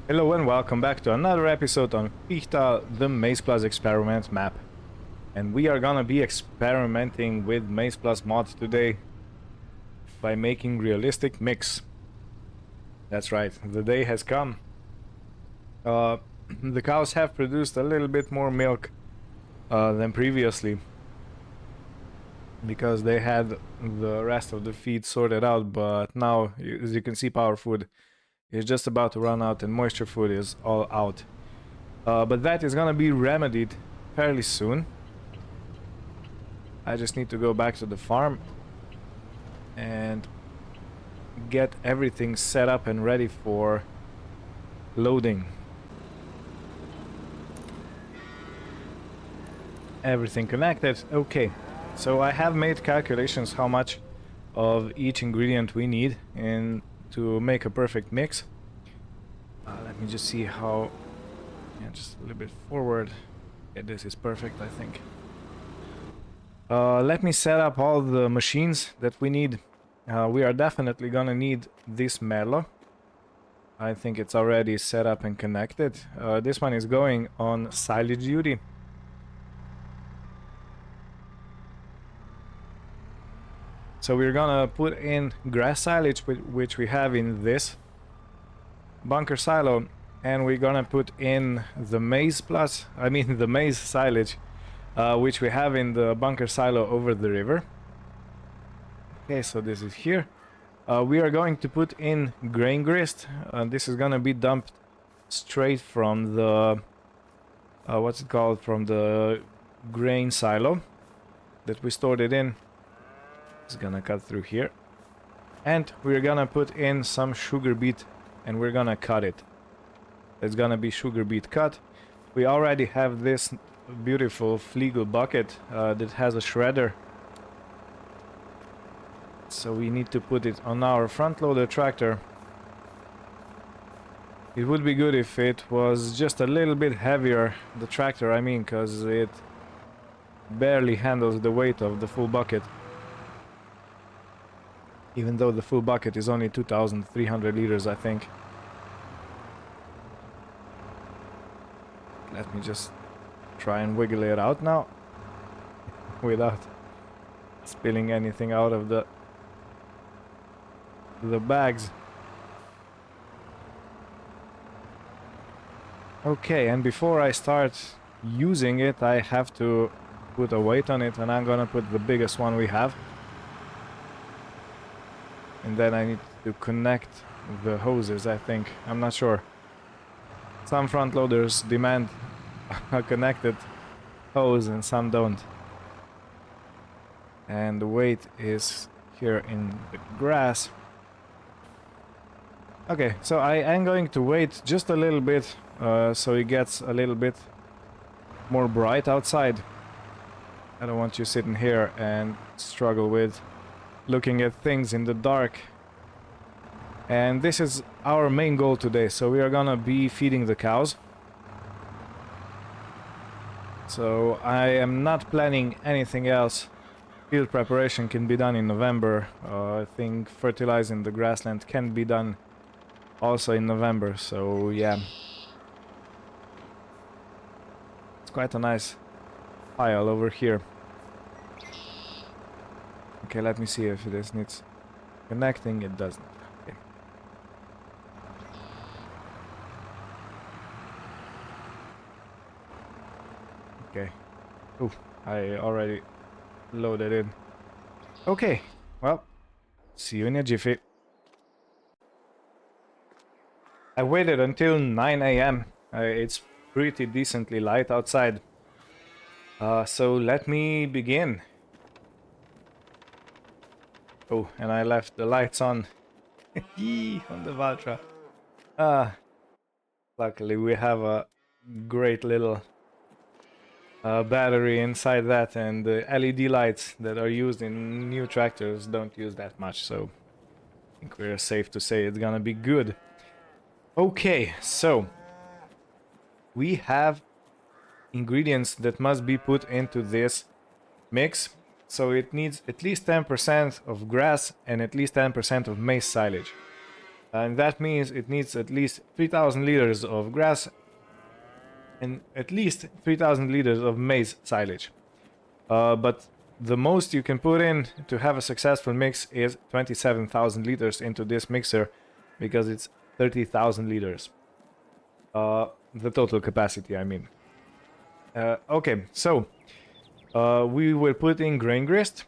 Hello and welcome back to another episode on Fichthal the MaizePlus experiment map. And we are gonna be experimenting with MaizePlus mod today by making realistic mix. That's right, the day has come. The cows have produced a little bit more milk than previously, because they had the rest of the feed sorted out, but now, as you can see, power food is just about to run out and moisture food is all out. But that is gonna be remedied fairly soon. I just need to go back to the farm and get everything set up and ready for loading. Everything connected. Okay, so I have made calculations how much of each ingredient we need in to make a perfect mix. Let me just see how, yeah, just a little bit forward. Yeah, this is perfect, I think. Let me set up all the machines that we need. We are definitely gonna need this Merlo. I think it's already set up and connected. This one is going on silage duty. So we're gonna put in grass silage, which we have in this bunker silo, and we're gonna put in the MaizePlus, I mean the maize silage, which we have in the bunker silo over the river. Okay, so this is here. We are going to put in graingrist. This is gonna be dumped straight from the what's it called, from the grain silo that we stored it in. It's gonna cut through here, and we're gonna put in some sugar beet and we're gonna cut it. It's gonna be sugar beet cut. We already have this beautiful Flegel bucket that has a shredder, so we need to put it on our front loader tractor. It would be good if it was just a little bit heavier, the tractor I mean, because it barely handles the weight of the full bucket. Even though the full bucket is only 2,300 liters, I think. Let me just try and wiggle it out now without spilling anything out of the bags. Okay, and before I start using it, I have to put a weight on it, and I'm gonna put the biggest one we have. And then I need to connect the hoses, I think. I'm not sure. Some front loaders demand a connected hose and some don't. And the weight is here in the grass. Okay, so I am going to wait just a little bit so it gets a little bit more bright outside. I don't want you sitting here and struggle with looking at things in the dark. And this is our main goal today, so we are gonna be feeding the cows. So I am not planning anything else. Field preparation can be done in November. I think fertilizing the grassland can be done also in November, so yeah. It's quite a nice pile over here. Okay, let me see if this needs connecting. It doesn't. Okay. Okay. Oh, I already loaded in. Okay, well, see you in a jiffy. I waited until 9 AM. It's pretty decently light outside. So let me begin. Oh, and I left the lights on. On the Valtra. Luckily we have a great little battery inside that, and the LED lights that are used in new tractors don't use that much, so I think we're safe to say it's gonna be good. Okay, so we have ingredients that must be put into this mix. So it needs at least 10% of grass and at least 10% of maize silage. And that means it needs at least 3,000 liters of grass and at least 3,000 liters of maize silage. But the most you can put in to have a successful mix is 27,000 liters into this mixer, because it's 30,000 liters. The total capacity, I mean. Okay, so we will put in graingrist.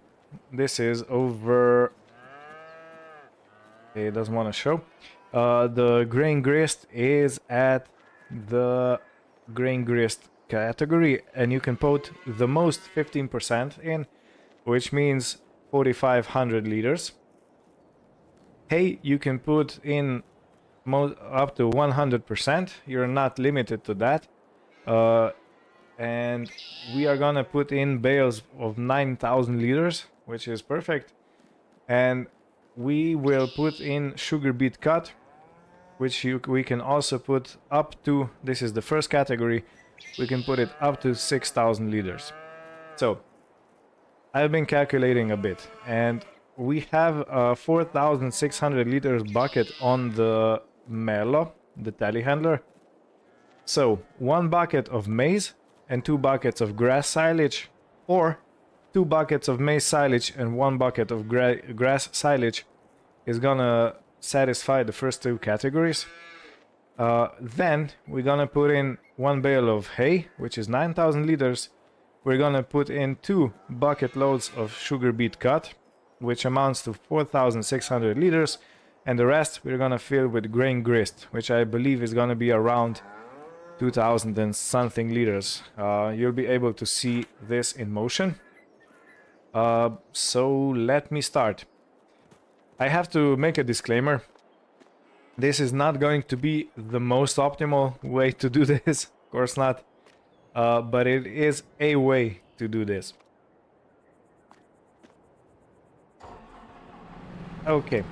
This is over... It doesn't want to show. The graingrist is at the graingrist category, and you can put the most 15% in, which means 4,500 liters. Hay you can put in up to 100%. You're not limited to that. And we are gonna put in bales of 9,000 liters, which is perfect. And we will put in sugar beet cut, which we can also put up to, this is the first category, we can put it up to 6,000 liters. So I've been calculating a bit, and we have a 4,600 liters bucket on the Merlo, the telehandler. So 1 bucket of maize and 2 buckets of grass silage, or 2 buckets of maize silage and 1 bucket of grass silage is gonna satisfy the first 2 categories. Then we're gonna put in 1 bale of hay, which is 9,000 liters. We're gonna put in 2 bucket loads of sugar beet cut, which amounts to 4,600 liters, and the rest we're gonna fill with grain grist, which I believe is gonna be around 2,000 and something liters. You'll be able to see this in motion. So let me start. I have to make a disclaimer. This is not going to be the most optimal way to do this, of course not, but it is a way to do this. Okay,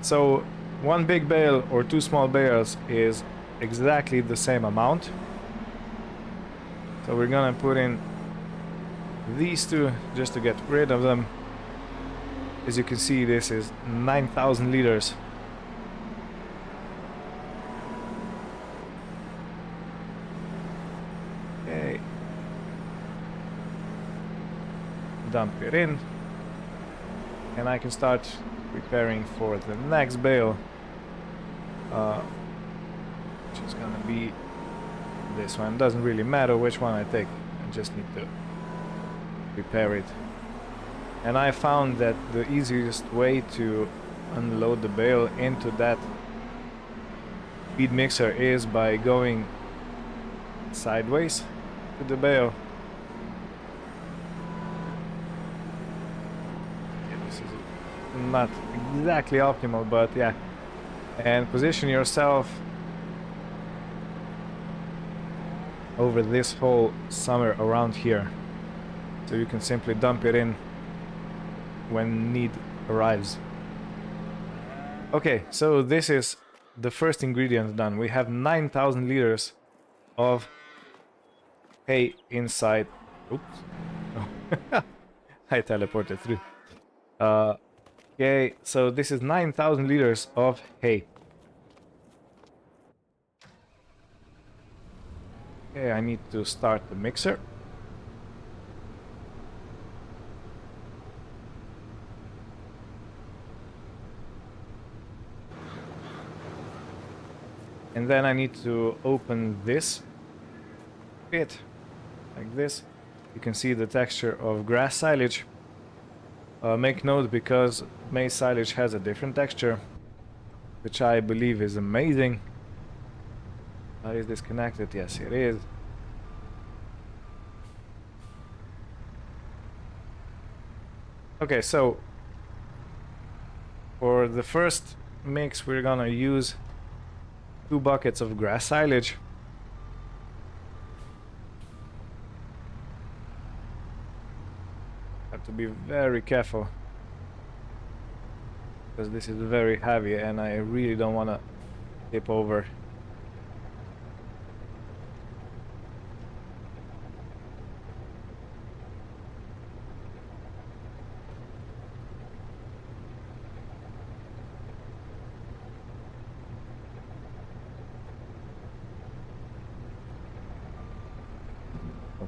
so 1 big bale or 2 small bales is exactly the same amount. So we're gonna put in these 2 just to get rid of them. As you can see, this is 9,000 liters. Okay. Dump it in. And I can start preparing for the next bale. Which is gonna be this one. Doesn't really matter which one I take. I just need to prepare it. And I found that the easiest way to unload the bale into that feed mixer is by going sideways to the bale. Okay, this is not exactly optimal, but yeah. And position yourself over this hole somewhere around here, so you can simply dump it in when need arrives. Okay, so this is the first ingredient done. We have 9,000 liters of hay inside. Oops. Oh. I teleported through. Okay, so this is 9,000 liters of hay. Okay, I need to start the mixer. And then I need to open this bit, like this. You can see the texture of grass silage. Make note, because maize silage has a different texture, which I believe is amazing. Is this connected? Yes, it is. Okay, so for the first mix we're gonna use 2 buckets of grass silage. Have to be very careful, because this is very heavy and I really don't want to tip over.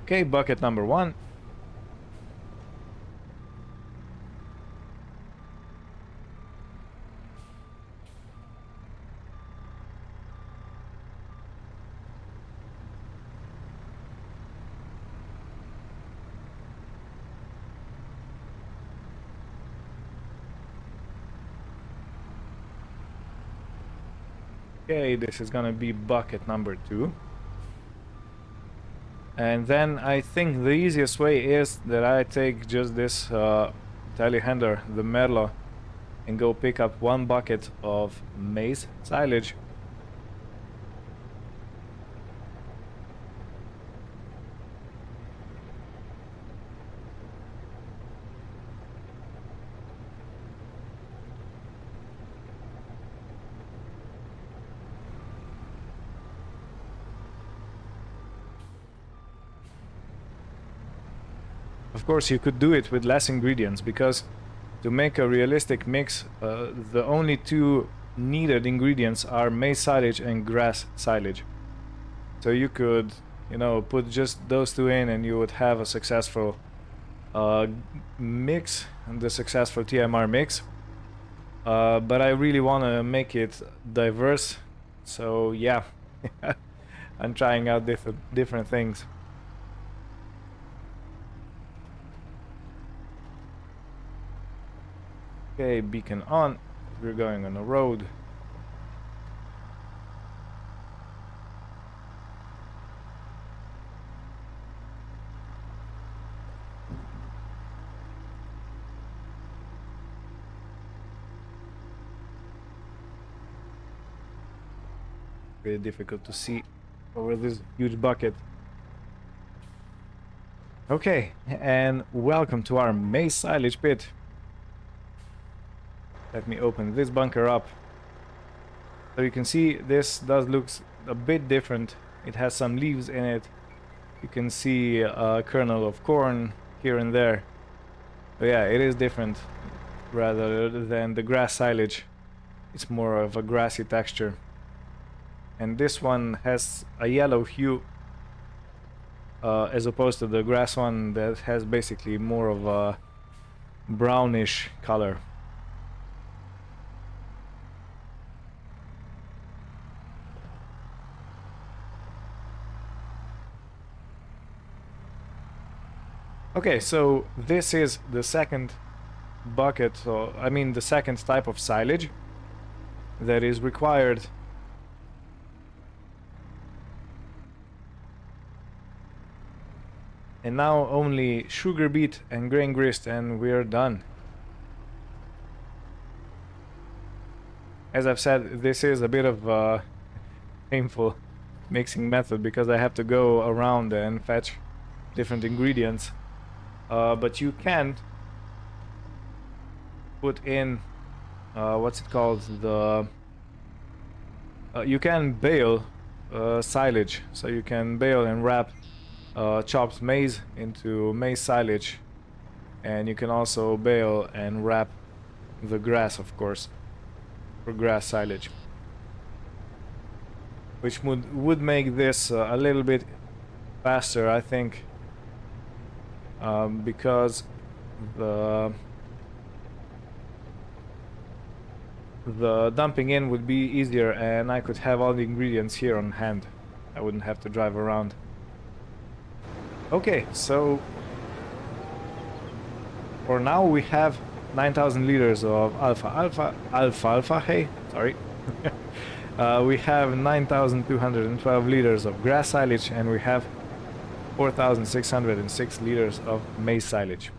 Okay, bucket number 1. Okay, this is gonna be bucket number 2. And then I think the easiest way is that I take just this telehandler, the Merlo, and go pick up 1 bucket of maize silage. Of course, you could do it with less ingredients, because to make a realistic mix, the only 2 needed ingredients are maize silage and grass silage. So you could, you know, put just those 2 in and you would have a successful mix, and the successful TMR mix. But I really want to make it diverse, so yeah, I'm trying out different things. Okay, beacon on. We're going on a road. Very difficult to see over this huge bucket. Okay, and welcome to our maize silage pit. Let me open this bunker up. So you can see this does look a bit different. It has some leaves in it. You can see a kernel of corn here and there. But yeah, it is different rather than the grass silage. It's more of a grassy texture. And this one has a yellow hue as opposed to the grass one that has basically more of a brownish color. Okay, so this is the second bucket, or I mean the second type of silage that is required. And now only sugar beet and grain grist and we're done. As I've said, this is a bit of a painful mixing method because I have to go around and fetch different ingredients. But you can put in what's it called, the you can bale silage, so you can bale and wrap chopped maize into maize silage, and you can also bale and wrap the grass, of course, for grass silage, which would make this a little bit faster, I think. Because the dumping in would be easier and I could have all the ingredients here on hand. I wouldn't have to drive around. Okay, so for now we have 9,000 liters of alfalfa hay, sorry. We have 9,212 liters of grass silage, and we have 4,606 liters of maize silage.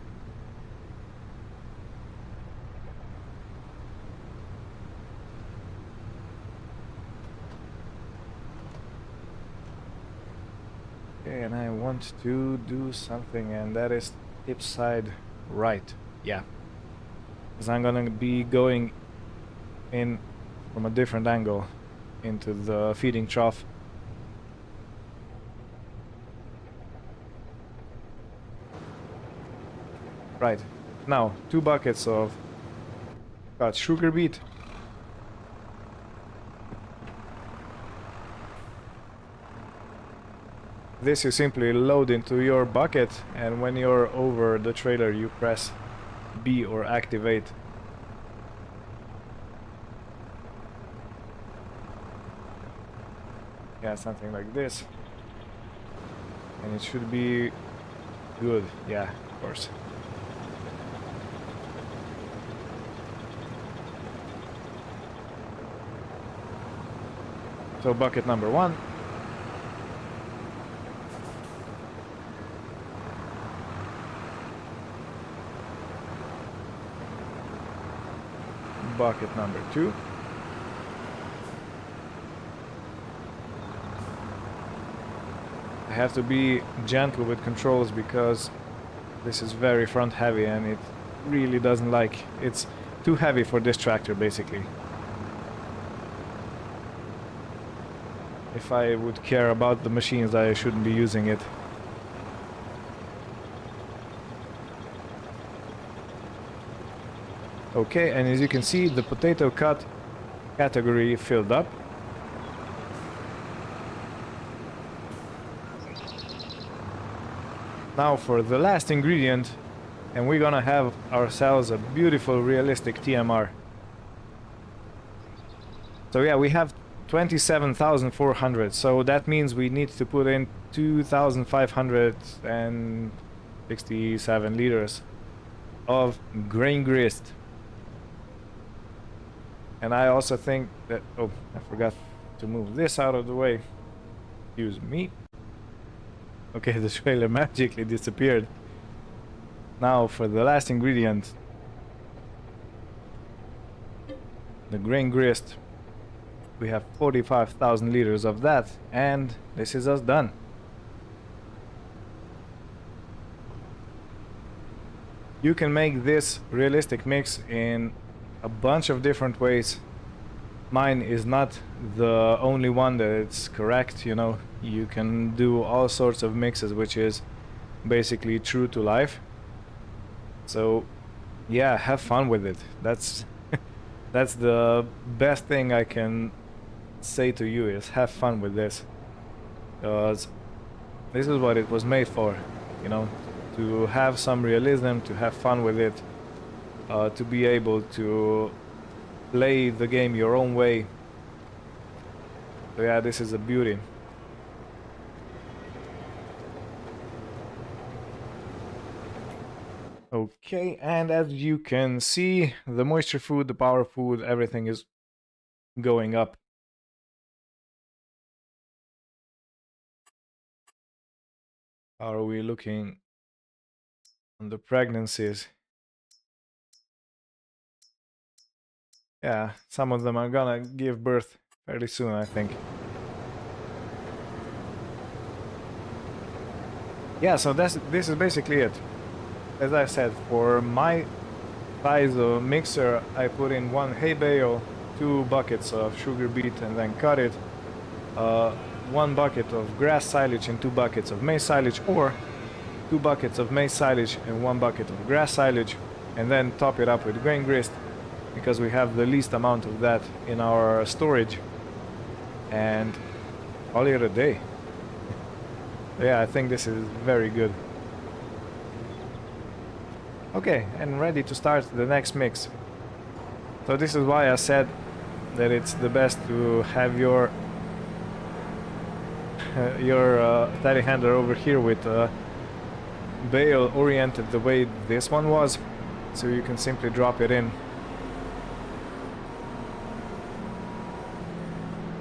Okay, and I want to do something, and that is tip side right. Yeah, because I'm gonna be going in from a different angle into the feeding trough. Right, now 2 buckets of sugar beet. This you simply load into your bucket, and when you're over the trailer you press B or activate. Yeah, something like this. And it should be good. Yeah, of course. So bucket number 1. Bucket number 2. I have to be gentle with controls because this is very front heavy and it really doesn't like, it's too heavy for this tractor basically. If I would care about the machines, I shouldn't be using it. Okay, and as you can see, the potato cut category filled up. Now for the last ingredient, and we're gonna have ourselves a beautiful realistic TMR. So yeah, we have 27,400, so that means we need to put in 2,567 liters of grain grist. And I also think that, oh, I forgot to move this out of the way. Excuse me. Okay, the trailer magically disappeared. Now for the last ingredient, the grain grist. We have 45,000 liters of that, and this is us done. You can make this realistic mix in a bunch of different ways. Mine is not the only one that it's correct, you know. You can do all sorts of mixes, which is basically true to life. So yeah, have fun with it. That's that's the best thing I can say to you, is have fun with this, because this is what it was made for, you know, to have some realism, to have fun with it, to be able to play the game your own way. So yeah, this is a beauty. Okay, and as you can see, the moisture food, the power food, everything is going up. How are we looking on the pregnancies? Yeah, some of them are gonna give birth fairly soon, I think. Yeah, so this is basically it. As I said, for my size of mixer, I put in 1 hay bale, 2 buckets of sugar beet, and then cut it. 1 bucket of grass silage and 2 buckets of maize silage, or 2 buckets of maize silage and 1 bucket of grass silage, and then top it up with grain grist, because we have the least amount of that in our storage, and call it a day. Yeah, I think this is very good. Okay, and ready to start the next mix. So this is why I said that it's the best to have your telehandler over here with a bale oriented the way this one was, so you can simply drop it in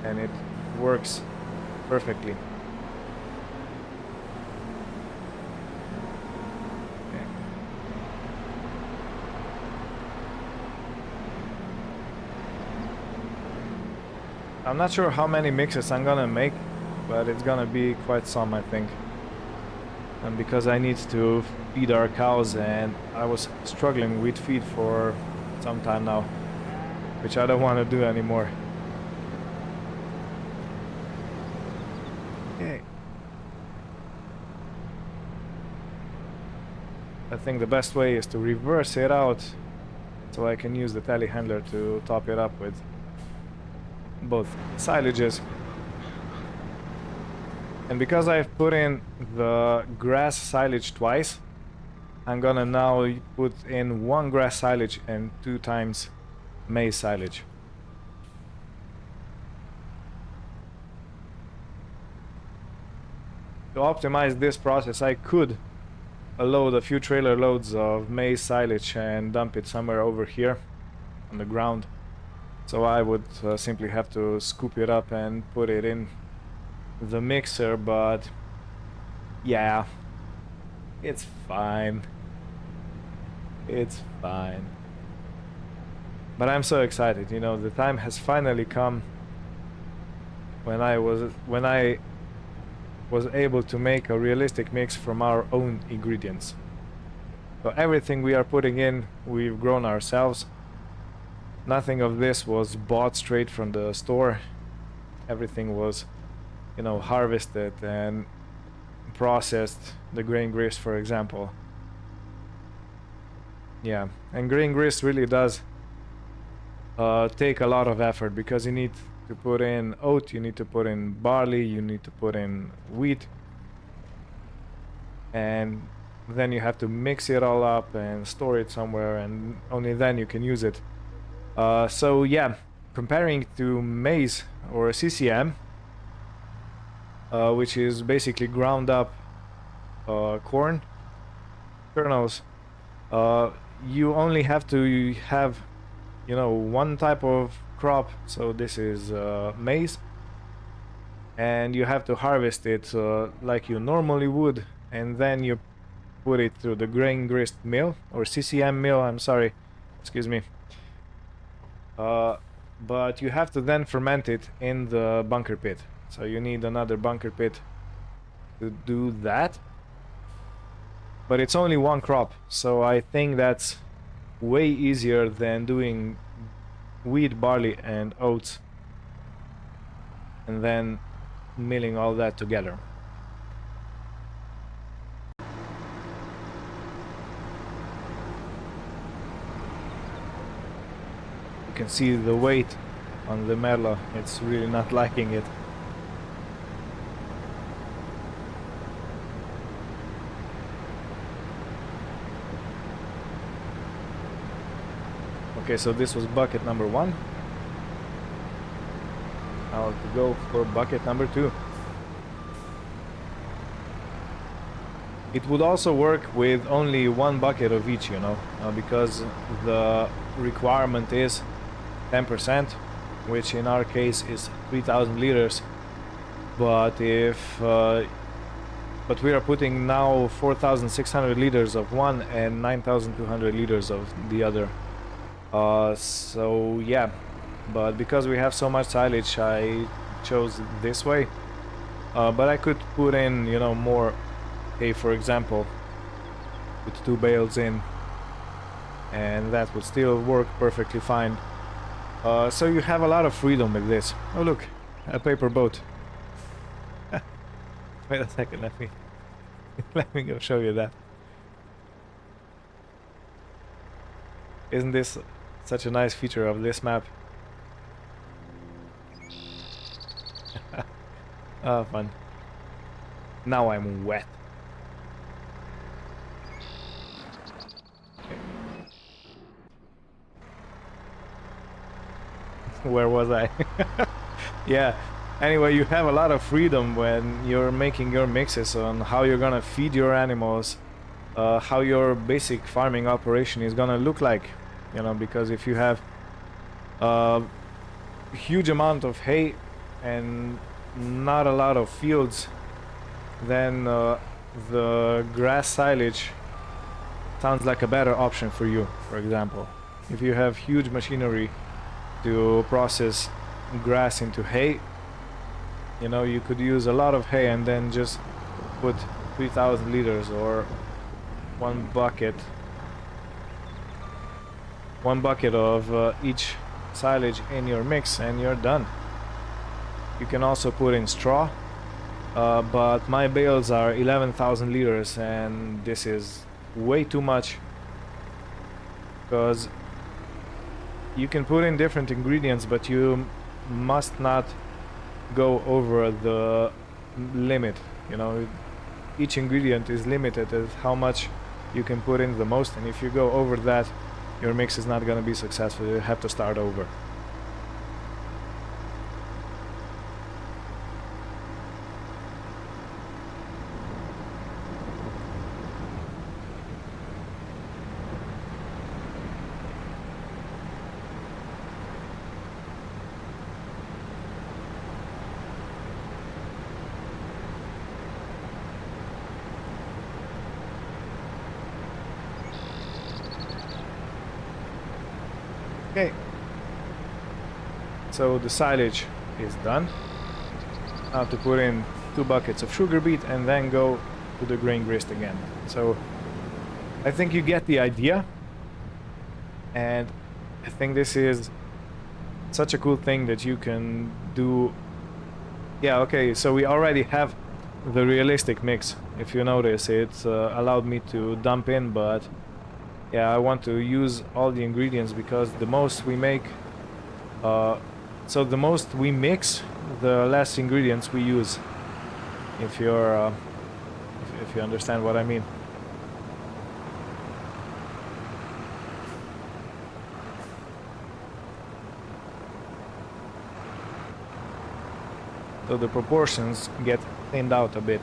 and it works perfectly. I'm not sure how many mixes I'm gonna make, but it's gonna be quite some, I think. And because I need to feed our cows, and I was struggling with feed for some time now, which I don't want to do anymore. Okay. I think the best way is to reverse it out, so I can use the telehandler to top it up with both silages. And because I've put in the grass silage twice, I'm gonna now put in 1 grass silage and 2 times maize silage. To optimize this process, I could load a few trailer loads of maize silage and dump it somewhere over here on the ground. So I would simply have to scoop it up and put it in the mixer, but yeah, it's fine. It's fine. But I'm so excited, you know, the time has finally come when I was able to make a realistic mix from our own ingredients. So everything we are putting in, we've grown ourselves. Nothing of this was bought straight from the store. Everything was, you know, harvested and processed. The grain grist, for example. Yeah, and grain grist really does take a lot of effort, because you need to put in oat, you need to put in barley, you need to put in wheat, and then you have to mix it all up and store it somewhere, and only then you can use it. So yeah, comparing to maize or CCM, which is basically ground up corn kernels, you only have to have, you know, one type of crop. So this is maize, and you have to harvest it like you normally would, and then you put it through the grain grist mill, or CCM mill, I'm sorry, excuse me. But you have to then ferment it in the bunker pit, so you need another bunker pit to do that. But it's only one crop, so I think that's way easier than doing wheat, barley and oats and then milling all that together. You can see the weight on the Merlo, it's really not liking it. Okay, so this was bucket number 1. Now to go for bucket number 2. It would also work with only 1 bucket of each, you know, because the requirement is 10%, which in our case is 3,000 liters. But if but we are putting now 4,600 liters of one and 9,200 liters of the other. So yeah, but because we have so much silage, I chose this way. But I could put in, you know, more hay, for example, with 2 bales in, and that would still work perfectly fine. So you have a lot of freedom with this. Oh look, a paper boat. Wait a second, let me go show you that. Isn't this such a nice feature of this map? Oh, fun. Now I'm wet. Okay. Where was I? Yeah. Anyway, you have a lot of freedom when you're making your mixes on how you're gonna feed your animals, how your basic farming operation is gonna look like, you know, because if you have a huge amount of hay and not a lot of fields, then the grass silage sounds like a better option for you. For example, if you have huge machinery to process grass into hay, you know, you could use a lot of hay and then just put 3,000 liters or one bucket of each silage in your mix, and you're done. You can also put in straw, but my bales are 11,000 liters, and this is way too much, because you can put in different ingredients, but you must not go over the limit. You know, each ingredient is limited as how much you can put in the most, and if you go over that, your mix is not going to be successful. You have to start over. Okay, so the silage is done. Now to put in 2 buckets of sugar beet and then go to the grain grist again. So I think you get the idea, and I think this is such a cool thing that you can do. Yeah, okay, so we already have the realistic mix. If you notice, it's allowed me to dump in, but yeah, I want to use all the ingredients because the most we make, so the most we mix, the less ingredients we use. If you're, if you understand what I mean. So the proportions get thinned out a bit.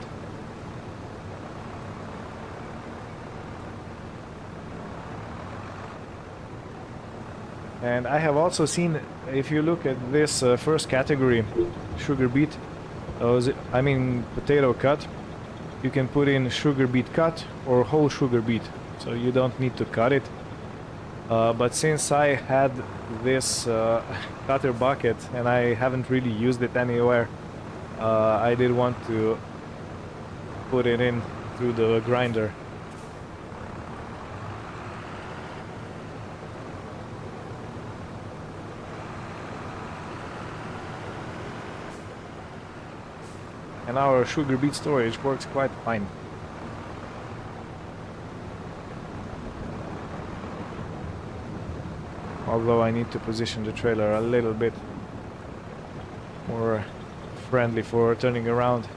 And I have also seen, if you look at this first category, sugar beet, I mean potato cut, you can put in sugar beet cut or whole sugar beet, so you don't need to cut it. But since I had this cutter bucket and I haven't really used it anywhere, I did want to put it in through the grinder. And our sugar beet storage works quite fine. Although I need to position the trailer a little bit more friendly for turning around.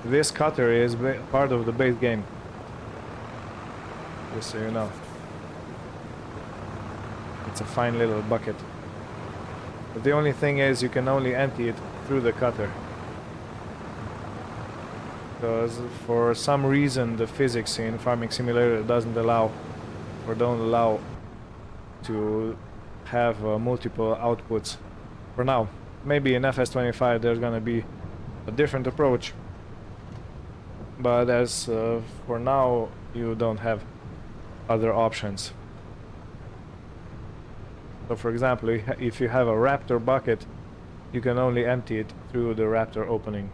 This cutter is part of the base game, just so you know. It's a fine little bucket. But the only thing is you can only empty it through the cutter. Because for some reason the physics in Farming Simulator doesn't allow or don't allow to have multiple outputs for now. Maybe in FS25 there's gonna be a different approach. But as for now you don't have other options. So for example, if you have a Raptor bucket, you can only empty it through the Raptor opening.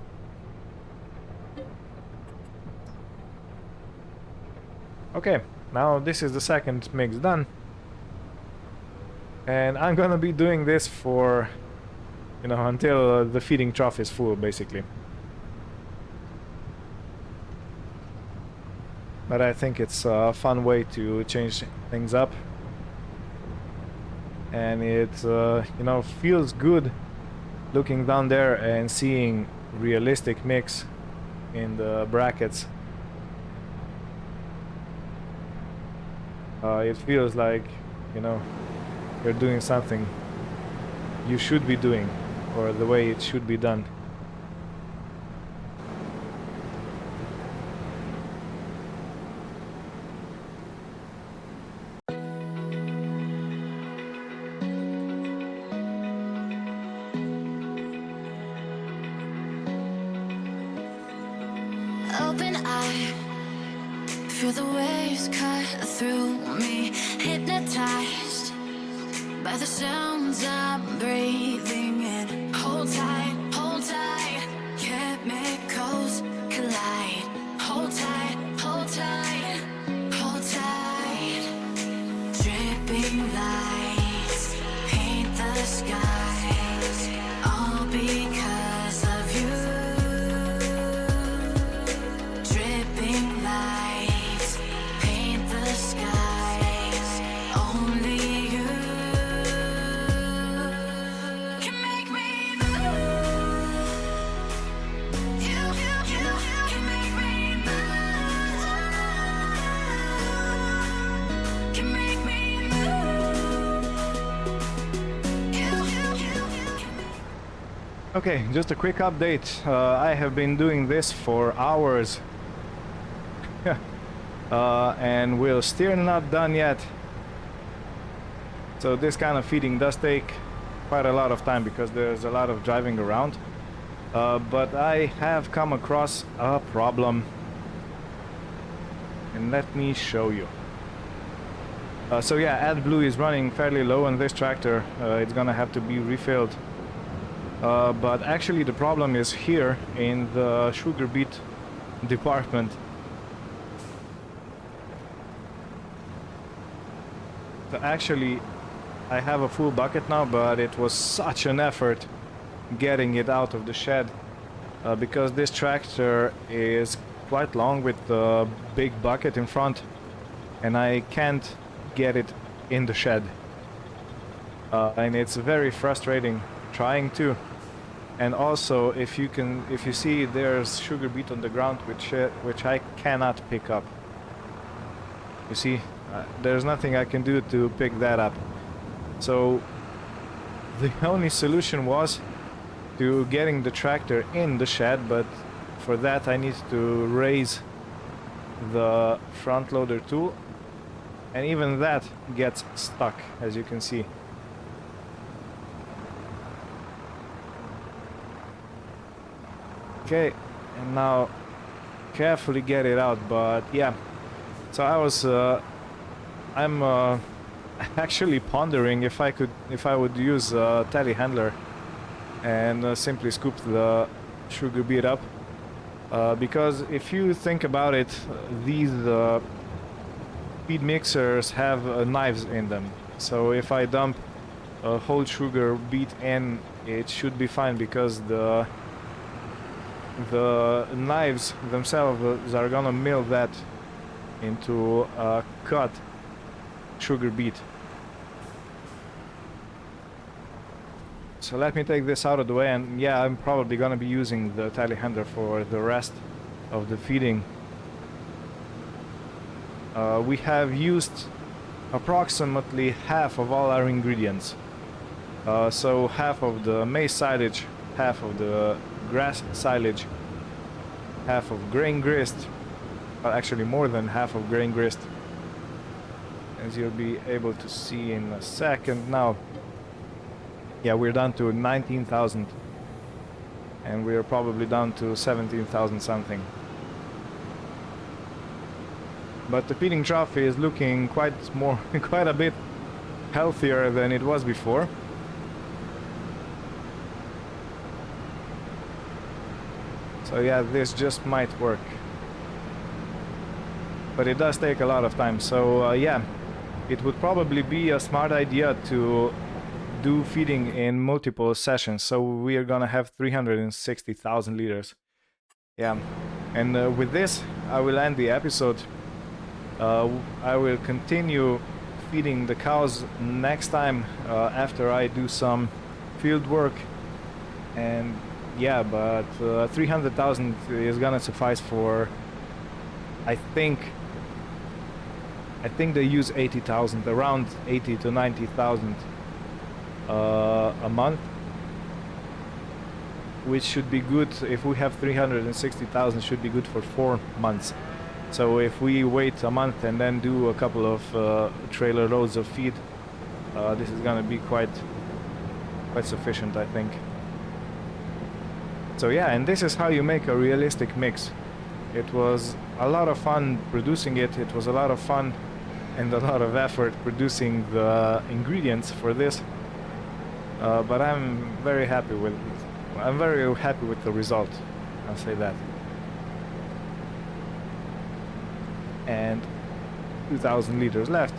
Okay, now this is the second mix done. And I'm gonna be doing this for, you know, until the feeding trough is full, basically. But I think it's a fun way to change things up. And it you know, feels good looking down there and seeing realistic mix in the brackets. It feels like, you know, you're doing something you should be doing, or the way it should be done. Open eye, feel the waves cut through me, hypnotized by the sounds I'm breathing in. Hold tight, chemicals collide. Hold tight, hold tight, hold tight. Dripping lights paint the skies, all because of you. Dripping lights paint the skies, only you. Okay, just a quick update. I have been doing this for hours. And we're still not done yet. So this kind of feeding does take quite a lot of time because there's a lot of driving around. But I have come across a problem. And let me show you. So yeah, AdBlue is running fairly low on this tractor. It's gonna have to be refilled. But actually the problem is here in the sugar beet department. So actually I have a full bucket now, but it was such an effort getting it out of the shed because this tractor is quite long with the big bucket in front and I can't get it in the shed. And it's very frustrating trying to. And also if you see there's sugar beet on the ground which I cannot pick up. You see, there's nothing I can do to pick that up. So the only solution was to getting the tractor in the shed, but for that I need to raise the front loader tool, and even that gets stuck, as you can see. Okay, and now carefully get it out. But yeah, so I'm actually pondering if I would use a telehandler and simply scoop the sugar beet up, because if you think about it, these feed mixers have knives in them. So if I dump a whole sugar beet in, it should be fine because the knives themselves are gonna mill that into a cut sugar beet. So let me take this out of the way, and yeah, I'm probably gonna be using the telehandler for the rest of the feeding. We have used approximately half of all our ingredients. So half of the maize silage, half of the grass silage, half of grain grist, actually more than half of grain grist, as you'll be able to see in a second. Now, yeah, we're down to 19,000 and we're probably down to 17,000 something. But the feeding trough is looking quite a bit healthier than it was before. So yeah, this just might work. But it does take a lot of time. So yeah, it would probably be a smart idea to do feeding in multiple sessions. So we are gonna have 360,000 liters. Yeah, and with this I will end the episode. I will continue feeding the cows next time after I do some field work. And yeah, but 300,000 is gonna suffice for, I think they use 80,000, around 80 to 90,000 a month, which should be good. If we have 360,000, should be good for 4 months. So if we wait a month and then do a couple of trailer loads of feed, this is gonna be quite sufficient, I think. So yeah, and this is how you make a realistic mix. It was a lot of fun producing it. It was a lot of fun and a lot of effort producing the ingredients for this. But I'm very happy with the result. I'll say that. And 2,000 liters left.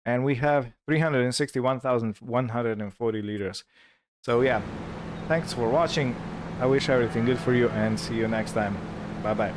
And we have 361,140 liters. So yeah, thanks for watching. I wish everything good for you and see you next time. Bye bye.